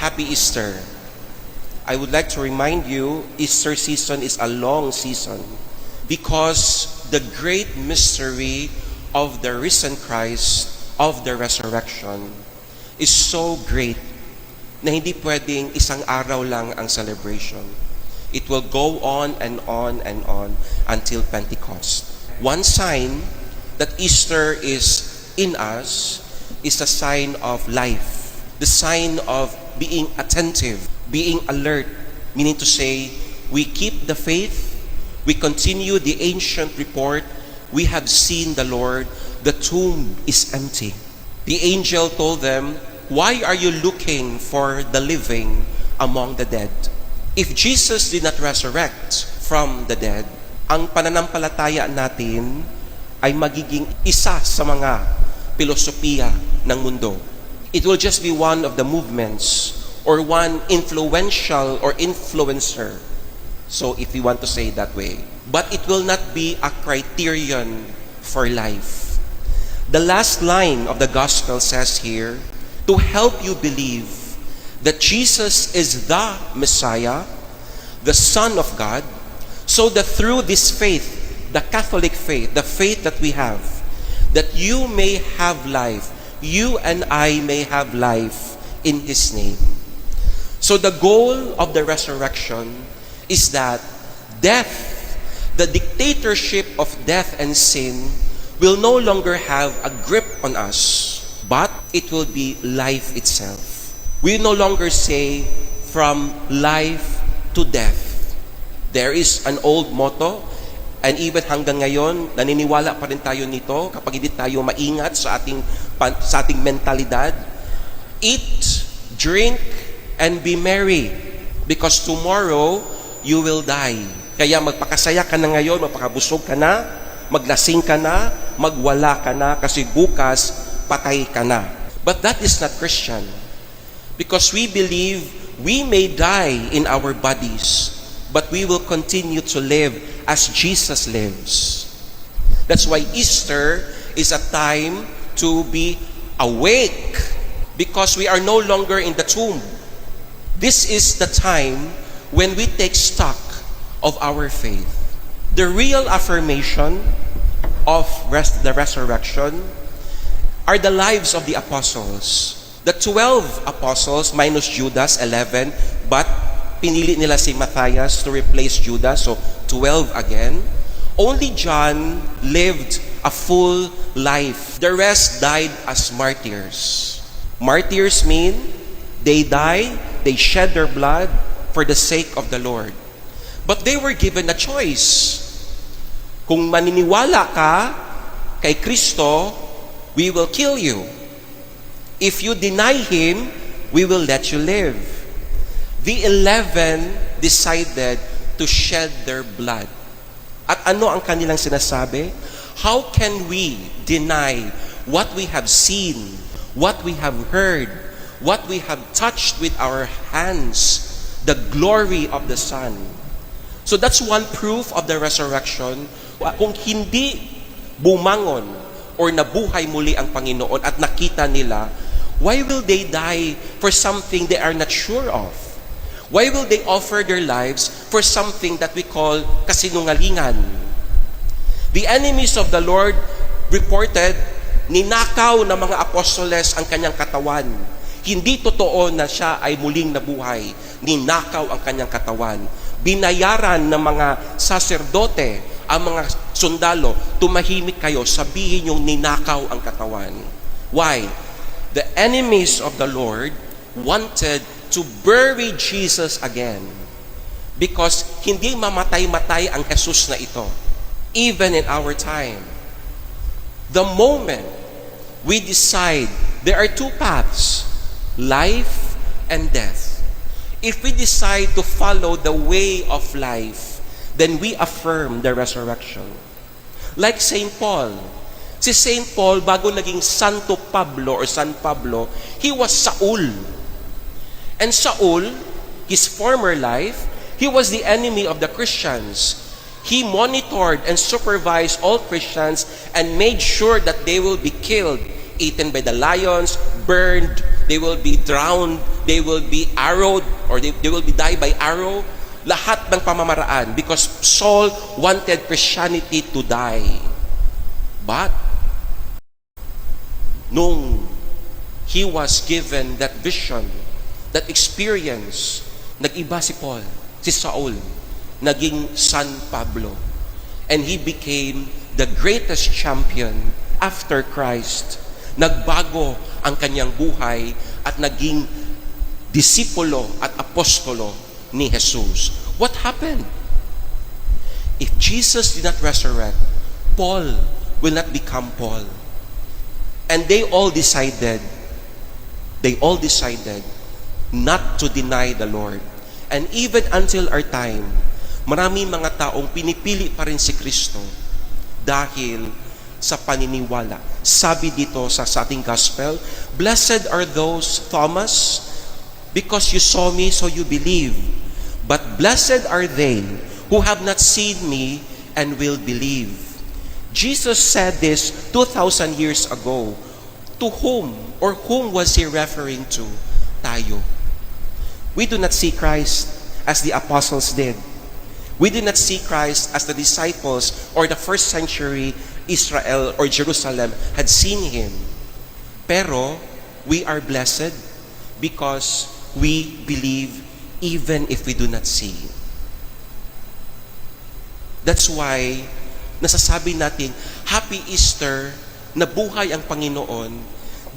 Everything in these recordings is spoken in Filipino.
Happy Easter. I would like to remind you, Easter season is a long season because the great mystery of the risen Christ, of the resurrection, is so great na hindi pwedeng isang araw lang ang celebration. It will go on and on and on until Pentecost. One sign that Easter is in us is a sign of life, the sign of being attentive, being alert, meaning to say, we keep the faith, we continue the ancient report, we have seen the Lord, the tomb is empty. The angel told them, why are you looking for the living among the dead? If Jesus did not resurrect from the dead, ang pananampalataya natin ay magiging isa sa mga filosofiya ng mundo. It will just be one of the movements or one influential or influencer. So if you want to say it that way. But it will not be a criterion for life. The last line of the gospel says here, to help you believe that Jesus is the Messiah, the Son of God, so that through this faith, the Catholic faith, the faith that we have, that you may have life, you and I may have life in His name. So the goal of the resurrection is that death, the dictatorship of death and sin, will no longer have a grip on us, but it will be life itself. We no longer say from life to death. There is an old motto, and even hanggang ngayon, naniniwala pa rin tayo nito kapag hindi tayo maingat sa ating mentalidad. Eat, drink, and be merry, because tomorrow you will die. Kaya magpakasaya ka na ngayon, magpakabusog ka na, maglasing ka na, magwala ka na, kasi bukas patay ka na. But that is not Christian, because we believe we may die in our bodies, but we will continue to live as Jesus lives. That's why Easter is a time to be awake, because we are no longer in the tomb. This is the time when we take stock of our faith. The real affirmation of the resurrection are the lives of the apostles. The 12 apostles, minus Judas, 11, but pinili nila si Matthias to replace Judas, so 12 again. Only John lived a full life. The rest died as martyrs. Martyrs mean they die, they shed their blood for the sake of the Lord. But they were given a choice. Kung maniniwala ka kay Kristo, we will kill you. If you deny Him, we will let you live. The 11 decided to shed their blood. At ano ang kanilang sinasabi? How can we deny what we have seen, what we have heard, what we have touched with our hands, the glory of the Son? So that's one proof of the resurrection. Kung hindi bumangon or nabuhay muli ang Panginoon at nakita nila, why will they die for something they are not sure of? Why will they offer their lives for something that we call kasinungalingan? The enemies of the Lord reported, ninakaw ng mga apostoles ang kanyang katawan. Hindi totoo na siya ay muling nabuhay. Ninakaw ang kanyang katawan. Binayaran ng mga saserdote, ang mga sundalo, tumahimik kayo, sabihin yung ninakaw ang katawan. Why? The enemies of the Lord wanted to bury Jesus again, because hindi mamatay-matay ang Jesus na ito, even in our time. The moment we decide there are two paths, life and death. If we decide to follow the way of life, then we affirm the resurrection. Like St. Paul. Si St. Paul, bago naging Santo Pablo or San Pablo, he was Saul. And Saul, his former life, he was the enemy of the Christians. He monitored and supervised all Christians and made sure that they will be killed, eaten by the lions, burned. they will be drowned, they will be arrowed, or they will be die by arrow. Lahat ng pamamaraan, because Saul wanted Christianity to die. But nung he was given that vision, that experience, nag-iba si Paul, si Saul, naging San Pablo. And he became the greatest champion after Christ. Nagbago ang kanyang buhay at naging disipulo at apostolo ni Jesus. What happened? If Jesus did not resurrect, Paul will not become Paul. And they all decided not to deny the Lord. And even until our time, maraming mga taong pinipili pa rin si Kristo dahil sa paniniwala. Sabi dito sa ating gospel, "Blessed are those, Thomas, because you saw me, so you believe. But blessed are they who have not seen me and will believe." Jesus said this 2,000 years ago. To whom was he referring to? Tayo. We do not see Christ as the apostles did. We do not see Christ as the disciples or the first century Israel or Jerusalem had seen him. Pero we are blessed because we believe even if we do not see. That's why nasasabi natin, Happy Easter, nabuhay ang Panginoon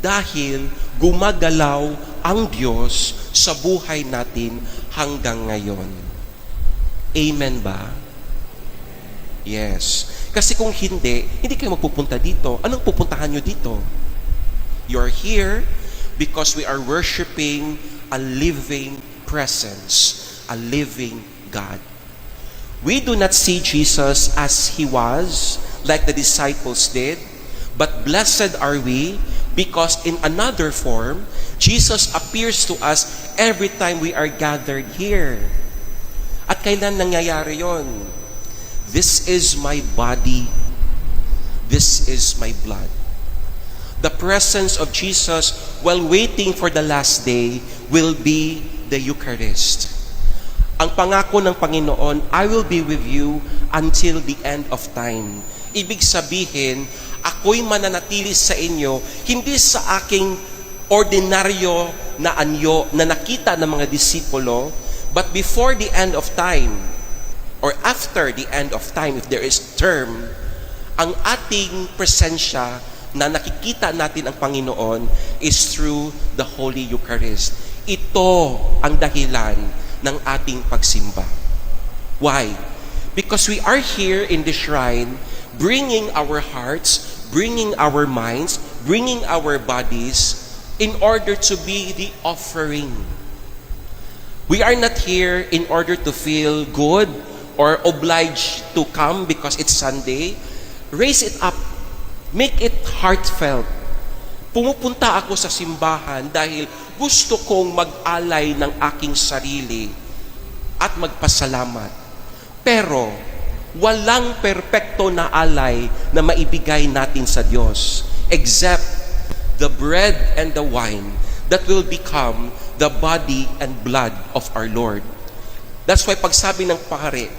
dahil gumagalaw ang Diyos sa buhay natin hanggang ngayon. Amen ba? Yes. Kasi kung hindi kayo magpupunta dito. Anong pupuntahan nyo dito? You're here because we are worshiping a living presence, a living God. We do not see Jesus as he was, like the disciples did, but blessed are we because in another form, Jesus appears to us every time we are gathered here. At kailan nangyayari yon? This is my body. This is my blood. The presence of Jesus while waiting for the last day will be the Eucharist. Ang pangako ng Panginoon, I will be with you until the end of time. Ibig sabihin, ako'y mananatili sa inyo, hindi sa aking ordinaryo na anyo na nakita ng mga disipulo, but before the end of time, or after the end of time, if there is term, ang ating presensya na nakikita natin ang Panginoon is through the Holy Eucharist. Ito ang dahilan ng ating pagsimba. Why? Because we are here in the shrine, bringing our hearts, bringing our minds, bringing our bodies in order to be the offering. We are not here in order to feel good or obliged to come because it's Sunday. Raise it up. Make it heartfelt. Pumupunta ako sa simbahan dahil gusto kong mag-alay ng aking sarili at magpasalamat. Pero walang perpekto na alay na maibigay natin sa Diyos except the bread and the wine that will become the body and blood of our Lord. That's why pagsabi ng pare,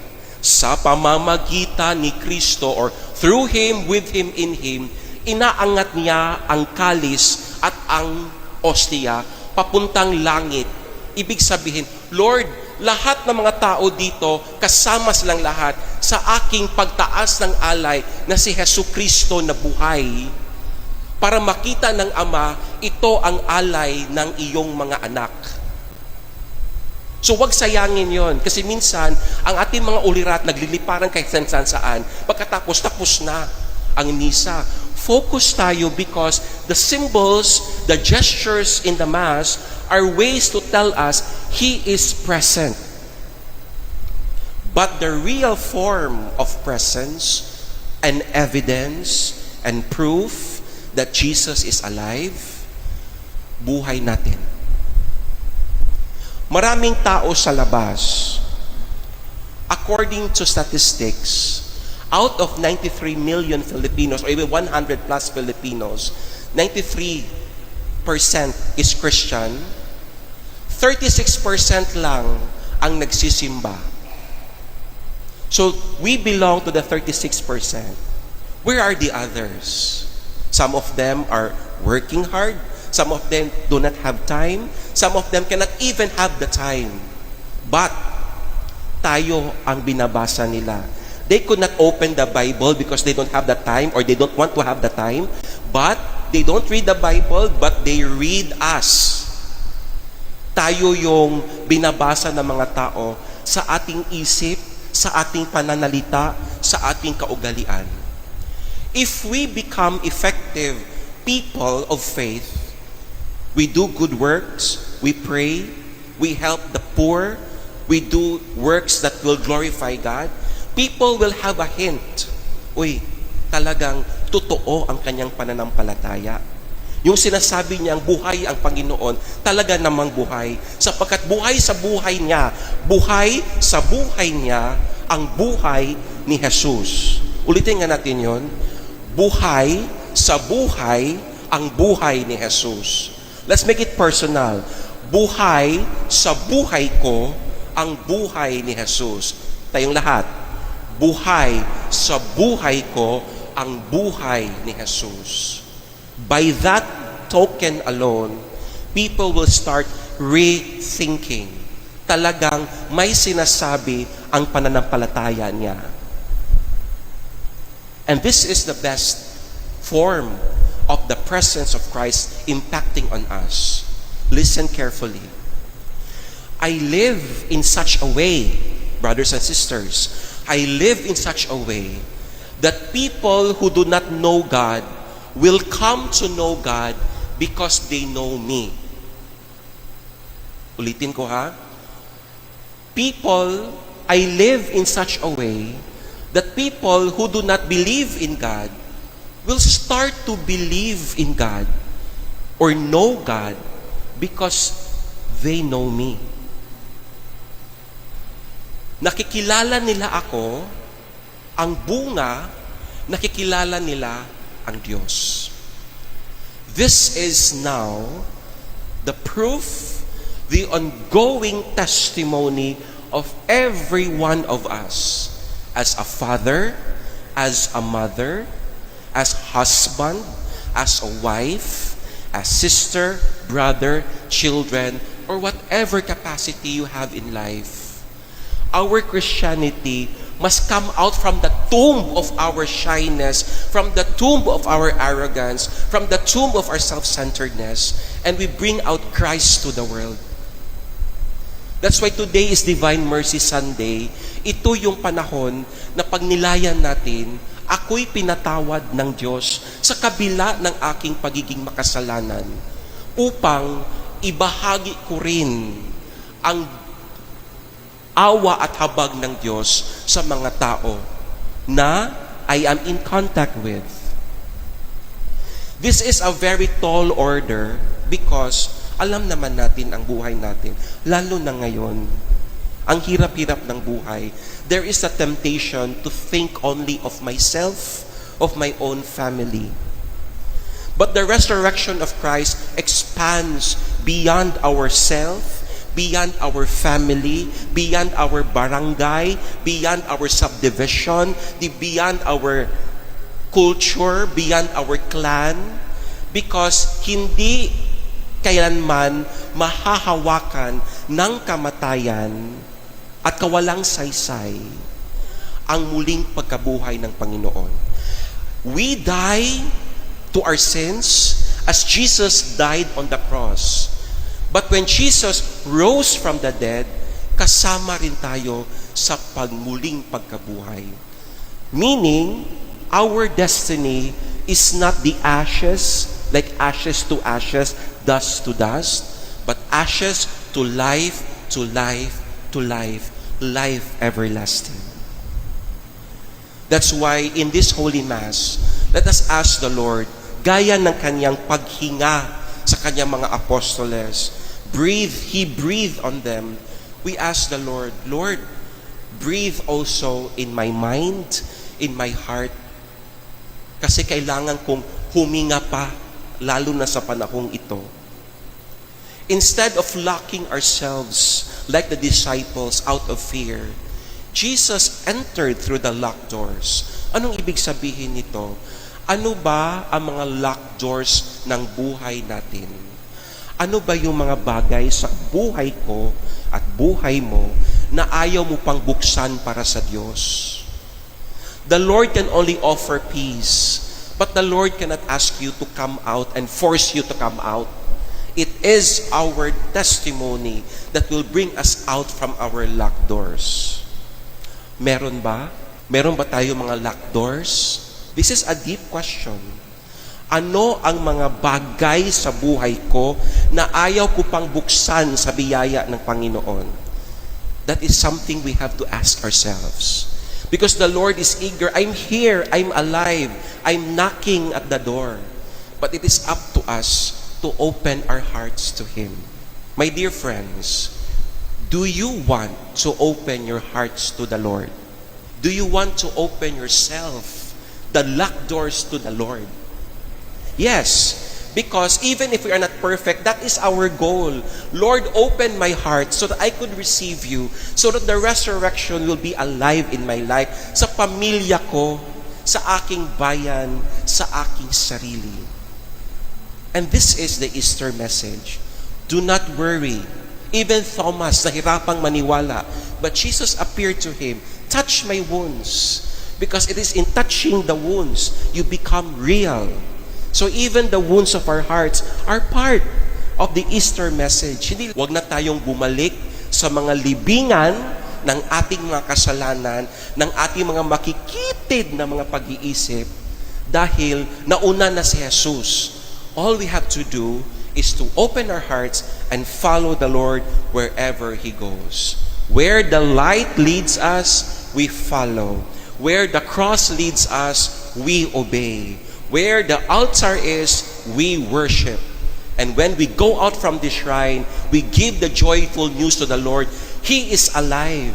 sa pamamagitan ni Kristo or through Him, with Him, in Him, inaangat niya ang kalis at ang ostia papuntang langit. Ibig sabihin, Lord, lahat ng mga tao dito, kasama silang lahat sa aking pagtaas ng alay na si Jesucristo na buhay. Para makita ng Ama, ito ang alay ng iyong mga anak. So wag sayangin yon kasi minsan ang ating mga ulirat nagliliparan kahit saan. Pagkatapos tapos na ang misa. Focus tayo because the symbols, the gestures in the Mass are ways to tell us He is present. But the real form of presence and evidence and proof that Jesus is alive, buhay natin. Maraming tao sa labas. According to statistics, out of 93 million Filipinos, or even 100 plus Filipinos, 93 is Christian, 36% lang ang nagsisimba. So, we belong to the 36%. Where are the others? Some of them are working hard. Some of them do not have time. Some of them cannot even have the time. But, tayo ang binabasa nila. They could not open the Bible because they don't have the time or they don't want to have the time. But, they don't read the Bible, but they read us. Tayo yung binabasa ng mga tao sa ating isip, sa ating pananalita, sa ating kaugalian. If we become effective people of faith, we do good works, we pray, we help the poor, we do works that will glorify God, people will have a hint. Uy, talagang totoo ang kanyang pananampalataya. Yung sinasabi niyang buhay ang Panginoon, talaga namang buhay. Sapagkat buhay sa buhay niya ang buhay ni Jesus. Ulitin nga natin yon. Buhay sa buhay ang buhay ni Jesus. Let's make it personal. Buhay sa buhay ko ang buhay ni Jesus. Tayong lahat. Buhay sa buhay ko ang buhay ni Jesus. By that token alone, people will start rethinking. Talagang may sinasabi ang pananampalataya niya. And this is the best form of the presence of Christ impacting on us. Listen carefully. I live in such a way, brothers and sisters, I live in such a way that people who do not know God will come to know God because they know me. Ulitin ko ha. I live in such a way that people who do not believe in God will start to believe in God or know God because they know me. Nakikilala nila ako, ang bunga, nakikilala nila ang Diyos. This is now the proof, the ongoing testimony of every one of us as a father, as a mother, as husband, as a wife, as sister, brother, children, or whatever capacity you have in life. Our Christianity must come out from the tomb of our shyness, from the tomb of our arrogance, from the tomb of our self-centeredness, and we bring out Christ to the world. That's why today is Divine Mercy Sunday. Ito yung panahon na pag nilayan natin, ako'y pinatawad ng Diyos sa kabila ng aking pagiging makasalanan upang ibahagi ko rin ang awa at habag ng Diyos sa mga tao na I am in contact with. This is a very tall order because alam naman natin ang buhay natin, lalo na ngayon, ang hirap-hirap ng buhay. There is a temptation to think only of myself, of my own family. But the resurrection of Christ expands beyond ourself, beyond our family, beyond our barangay, beyond our subdivision, beyond our culture, beyond our clan, because hindi kailanman mahahawakan ng kamatayan at kawalang saysay ang muling pagkabuhay ng Panginoon. We die to our sins as Jesus died on the cross. But when Jesus rose from the dead, kasama rin tayo sa pagmuling pagkabuhay. Meaning, our destiny is not the ashes, like ashes to ashes, dust to dust, but ashes to life, to life, to life, life everlasting. That's why in this Holy Mass, let us ask the Lord, gaya ng kanyang paghinga sa kanyang mga apostoles, He breathed on them. We ask the Lord, Lord, breathe also in my mind, in my heart. Kasi kailangan kong huminga pa lalo na sa panahong ito. Instead of locking ourselves like the disciples out of fear, Jesus entered through the locked doors. Anong ibig sabihin nito? Ano ba ang mga locked doors ng buhay natin? Ano ba yung mga bagay sa buhay ko at buhay mo na ayaw mo pang buksan para sa Diyos? The Lord can only offer peace, but the Lord cannot ask you to come out and force you to come out. It is our testimony that will bring us out from our locked doors. Meron ba? Meron ba tayo mga locked doors? This is a deep question. Ano ang mga bagay sa buhay ko na ayaw ko pang buksan sa biyaya ng Panginoon? That is something we have to ask ourselves. Because the Lord is eager. I'm here. I'm alive. I'm knocking at the door. But it is up to us to open our hearts to Him. My dear friends, do you want to open your hearts to the Lord? Do you want to open yourself, the locked doors to the Lord? Yes, because even if we are not perfect, that is our goal. Lord, open my heart so that I could receive you, so that the resurrection will be alive in my life, sa pamilya ko, sa aking bayan, sa aking sarili. And this is the Easter message. Do not worry. Even Thomas, nahirapang maniwala, but Jesus appeared to him, touch my wounds. Because it is in touching the wounds, you become real. So even the wounds of our hearts are part of the Easter message. Huwag na tayong bumalik sa mga libingan ng ating mga kasalanan, ng ating mga makikitid na mga pag-iisip, dahil nauna na si Jesus. All we have to do is to open our hearts and follow the Lord wherever He goes. Where the light leads us, we follow. Where the cross leads us, we obey. Where the altar is, we worship. And when we go out from the shrine, we give the joyful news to the Lord. He is alive.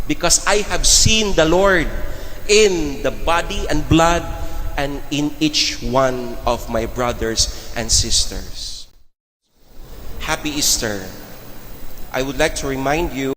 Because I have seen the Lord in the body and blood and in each one of my brothers and sisters. Happy Easter. I would like to remind you